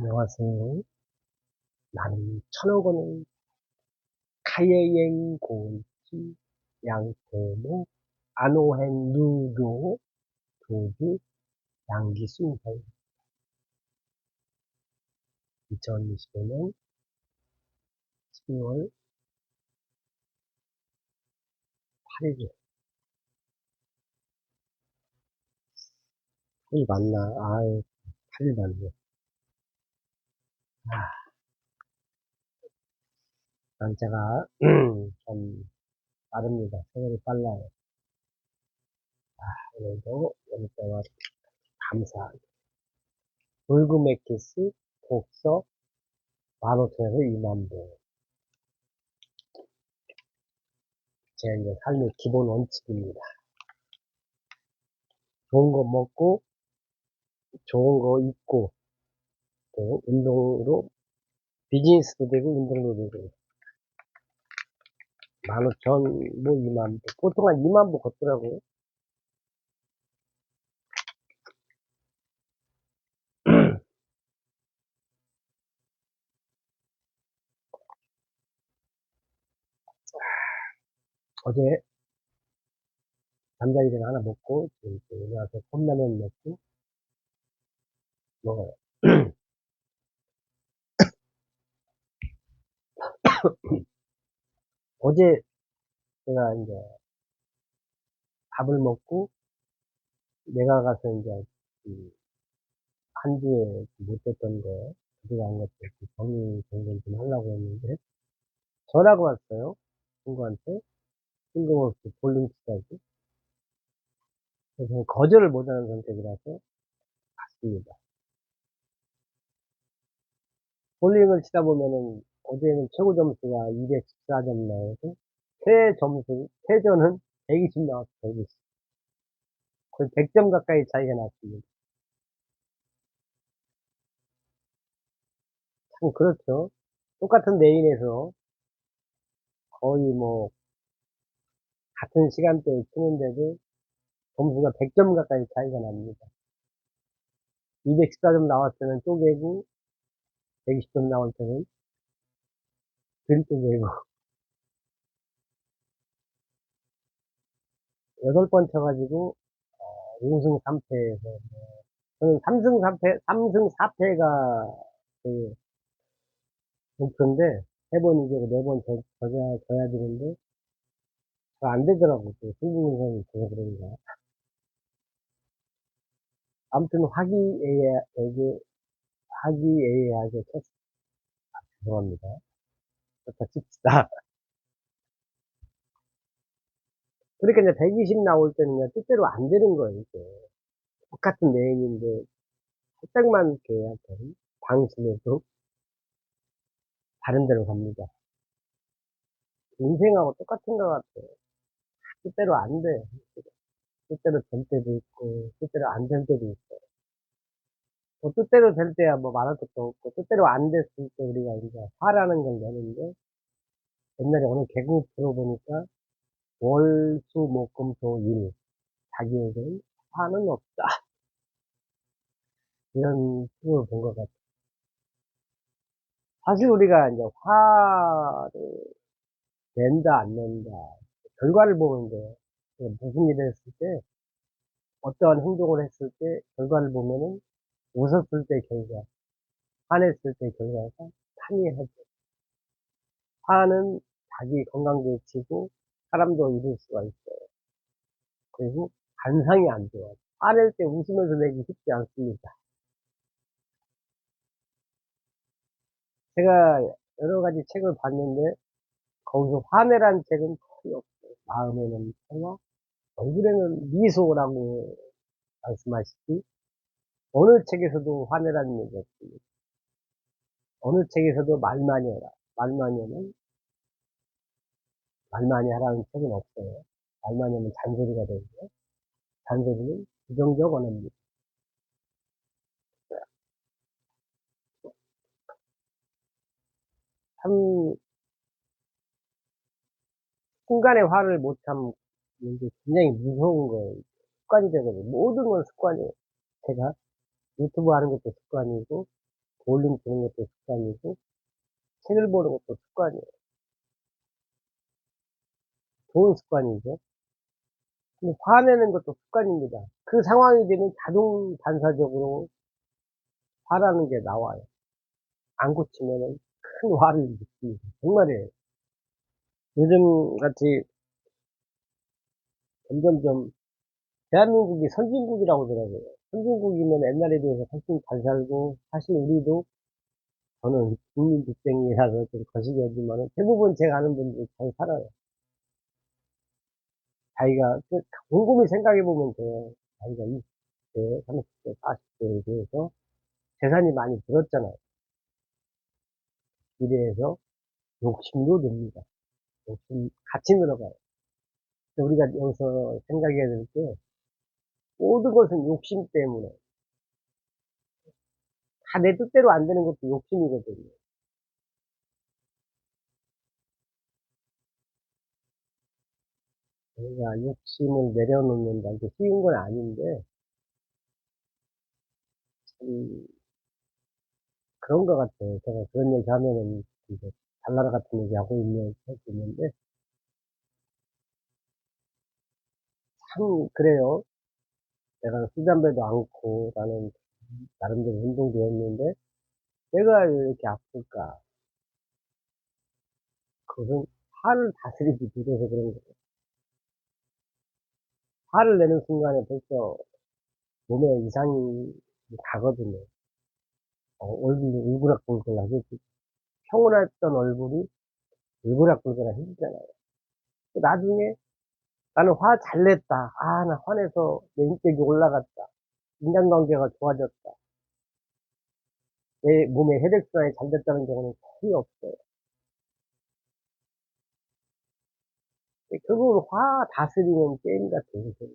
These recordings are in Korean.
안녕하세요. 나는 1,000억 원의 카이엔 고이치 양토모 아노헨 누교 도주 양기순 2025년 12월 8일. 8일 맞나? 아유, 8일 맞네. 아, 난 제가, 좀 빠릅니다. 세월이 빨라요. 오늘도 연대와 감사. 돌그메키스 독서 15,000에서 20,000부. 제 이제 삶의 기본 원칙입니다. 좋은 거 먹고, 좋은 거 입고, 또 운동으로 비즈니스도 되고 운동도 되고 15,000 뭐 20,000보 보통 한 20,000보 걷더라고요. 어제 잠자리 전에 하나 먹고 지금 또 일어나서 컵라면 먹고 먹어요. 어제 제가 이제 밥을 먹고 내가 가서 이제 한 주에 못했던 거 가져간 것들 정리 정돈 좀 하려고 했는데 전화가 왔어요. 친구한테 뜬금없이 볼링 치자고. 그래서 거절을 못하는 선택이라서 갔습니다. 볼링을 치다 보면은 어제는 최고 점수가 214점 나오고 최저는 120 나왔어. 120. 거의 100점 가까이 차이가 났습니다. 참 그렇죠. 똑같은 레인에서 거의 뭐 같은 시간대에 치는데도 점수가 100점 가까이 차이가 납니다. 214점 나왔을 때는 쪼개고 120점 나올 때는 덜 쪼개고 8번 쳐가지고 5승 3패에서 저는 3승 3패, 3승 4패가 목표인데 3번 이기고 4번 져야 되는데 잘 안 되더라고. 또 승부근성이 있어서 그런가. 아무튼 화기애애하게 쳤. 죄송합니다. 그렇다 칩시다. 그러니까 이제 120 나올 때는요, 뜻대로 안 되는 거예요, 이게. 똑같은 레인인데, 살짝만 이렇게 약간 방심해도 다른 데로 갑니다. 인생하고 똑같은 것 같아요. 뜻대로 안 돼. 뜻대로 될 때도 있고, 뜻대로 안 될 때도 있어요. 뭐 뜻대로 될 때야 뭐 말할 것도 없고, 뜻대로 안 됐을 때 우리가 이제 화라는 걸 내는데, 옛날에 어느 개그 들어보니까, 월, 수, 목, 금, 토, 일. 자기에게는 화는 없다. 이런 식으로 본 것 같아요. 사실 우리가 이제 화를 낸다, 안 낸다. 결과를 보는데, 무슨 일을 했을 때, 어떠한 행동을 했을 때, 결과를 보면은, 웃었을 때 결과, 화냈을 때 결과가 판이하죠. 화는 자기 건강도 해치고, 사람도 잃을 수가 있어요. 그리고 관상이 안 좋아요. 화낼 때 웃으면서 내기 쉽지 않습니다. 제가 여러 가지 책을 봤는데, 거기서 화내란 책은 거의 없어요. 마음에는 평화, 얼굴에는 미소라고 말씀하시지, 어느 책에서도 화내라는 얘기 없습니다. 어느 책에서도 말 많이 해라. 말 많이 하면, 말 많이 하라는 책은 없어요. 말 많이 하면 잔소리가 되고요. 잔소리는 부정적 언어입니다. 참, 순간에 화를 못 참는 게 굉장히 무서운 거예요. 습관이 되거든요. 모든 건 습관이에요. 제가 유튜브 하는 것도 습관이고, 볼링 치는 것도 습관이고, 책을 보는 것도 습관이에요. 좋은 습관이죠. 근데 화내는 것도 습관입니다. 그 상황이 되면 자동 반사적으로 화라는 게 나와요. 안 고치면은 큰 화를 느낍니다. 정말이에요. 요즘 같이 점점점 대한민국이 선진국이라고 그러더라고요. 선진국이면 옛날에 비해서 훨씬 잘 살고, 사실 우리도, 저는 국민국쟁이라서 좀 거시기하지만은 대부분 제가 아는 분들이 잘 살아요. 자기가, 곰곰이 생각해보면 돼요. 자기가 20대, 30대, 40대에 비해서 재산이 많이 들었잖아요. 이래서 욕심도 듭니다. 욕심 같이 늘어가요. 근데 우리가 여기서 생각해야 될 게, 모든 것은 욕심 때문에, 다 내 뜻대로 안 되는 것도 욕심이거든요. 우리가 욕심을 내려놓는다. 이게 쉬운 건 아닌데, 참, 그런 것 같아요. 제가 그런 얘기 하면은, 이제, 달나라 같은 얘기 하고 있는, 할 수 있는데, 참, 그래요. 내가 술, 담배도 않고, 나는, 나름대로 운동도 했는데, 내가 왜 이렇게 아플까? 그것은 화를 다스리지 못해서 그런 거예요. 화를 내는 순간에 벌써 몸에 이상이 가거든요. 얼굴이 울그락불그락 해지. 평온했던 얼굴이 울그락불그락 해지잖아요. 나중에 나는 화 잘 냈다. 아, 나 화내서 내 인격이 올라갔다. 인간관계가 좋아졌다. 내 몸의 혈액순환이 잘 됐다는 경우는 거의 없어요. 결국은 화 다스리는 게임 같은 거죠.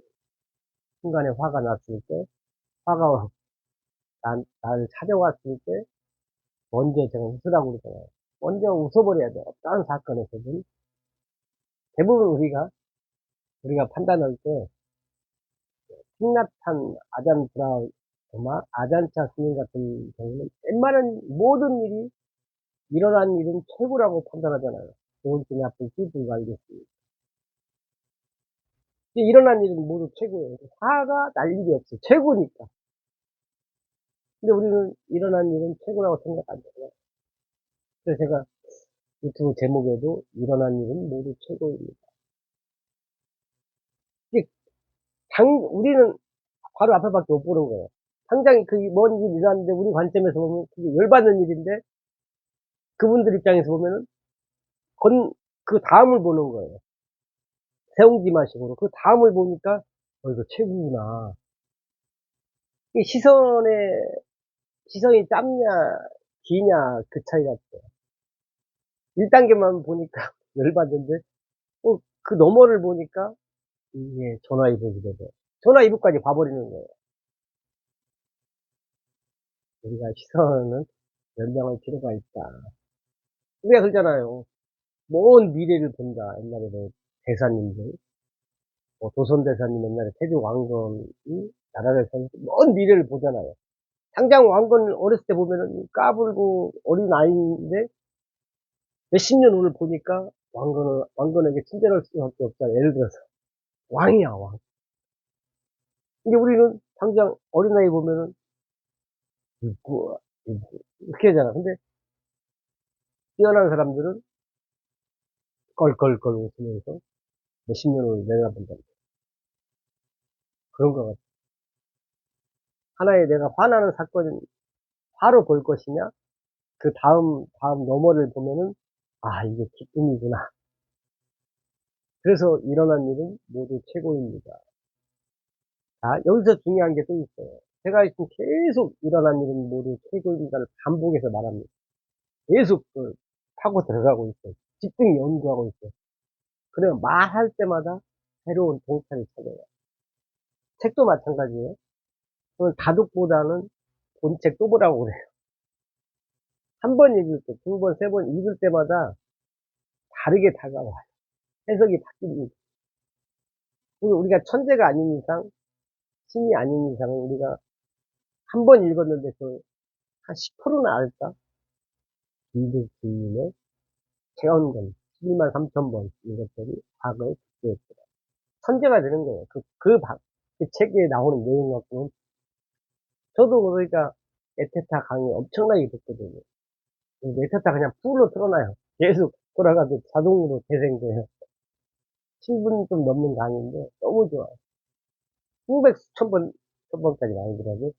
순간에 화가 났을 때, 화가 나를 찾아왔을 때, 먼저 제가 웃으라고 그러잖아요. 먼저 웃어버려야 돼요. 어떤 사건에서든. 대부분 우리가 판단할 때, 틱나탄 아잔 브라우마, 아잔차 스님 같은 경우는 웬만한 모든 일이 일어난 일은 최고라고 판단하잖아요. 좋을지 나쁠지 불가하겠습니다. 일어난 일은 모두 최고예요. 화가 날 일이 없어요. 최고니까. 근데 우리는 일어난 일은 최고라고 생각 안 해요. 그래서 제가 유튜브 제목에도 일어난 일은 모두 최고입니다. 이게 우리는 바로 앞에밖에 못 보는 거예요. 당장 그 먼 일이 일어났는데 우리 관점에서 보면 그게 열받는 일인데 그분들 입장에서 보면은 그 다음을 보는 거예요. 세옹지마식으로. 그 다음을 보니까, 이거 최고구나. 이 시선이 짧냐, 기냐, 그 차이 같아요. 1단계만 보니까 열받는데, 그 너머를 보니까, 이게 전화위복이 되고, 전화위복까지 봐버리는 거예요. 우리가 시선은 연장할 필요가 있다. 우리가 그러잖아요. 먼 미래를 본다. 옛날에 대사님들, 조선대사님 옛날에 태조 왕건이 나라를 살면서 먼 미래를 보잖아요. 당장 왕건을 어렸을 때 보면은 까불고 어린 아이인데 몇십 년 후를 보니까 왕건에게 친절할 수밖에 없잖아요. 예를 들어서 왕이야, 왕. 근데 우리는 당장 어린아이 보면은 이거 이렇게 하잖아. 근데 뛰어난 사람들은 껄껄껄 웃으면서 몇십 년 후를 내다본다. 그런 것 같아. 하나의 내가 화나는 사건은 바로 볼 것이냐, 그 다음 너머를 보면은, 아, 이게 기쁨이구나. 그래서 일어난 일은 모두 최고입니다. 자, 여기서 중요한 게 또 있어요. 제가 지금 계속 일어난 일은 모두 최고입니다를 반복해서 말합니다. 계속 파고 들어가고 있어요. 집중 연구하고 있어요. 그러면 말할 때마다 새로운 동찰을 찾아요. 책도 마찬가지예요. 저는 다독보다는 본책 또 보라고 그래요. 한 번 읽을 때, 두 번, 세 번 읽을 때마다 다르게 다가와요. 해석이 바뀝니다. 그리고 우리가 천재가 아닌 이상, 신이 아닌 이상은 우리가 한 번 읽었는데 한 10%는 알까? 김두 주인의 체언권 11만 3천 번 이것들이 과거에 기재했더라. 천재가 되는 거예요. 그 책에 나오는 내용 갖고는 저도 그러니까 에테타 강의 엄청나게 듣거든요. 에테타 그냥 풀로 틀어놔요. 계속 돌아가도 자동으로 재생돼요. 7분 좀 넘는 강의인데 너무 좋아요. 수백 수천 번, 천 번까지 나오더라고요.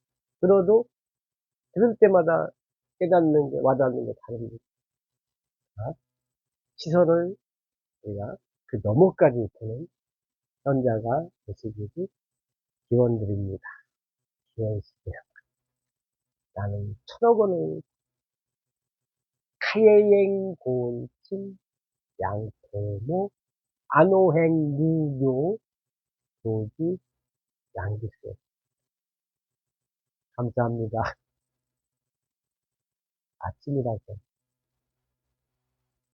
들어도 들을 때마다 깨닫는 게, 와닿는 게 다릅니다. 시선을 우리가 그 너머까지 보는 현자가 되시기를 기원드립니다. 기원시켜요. 나는 천억 원을 카예행 고운침 양토모 안오행 유교 도지 양기세. 감사합니다. 아침이라서.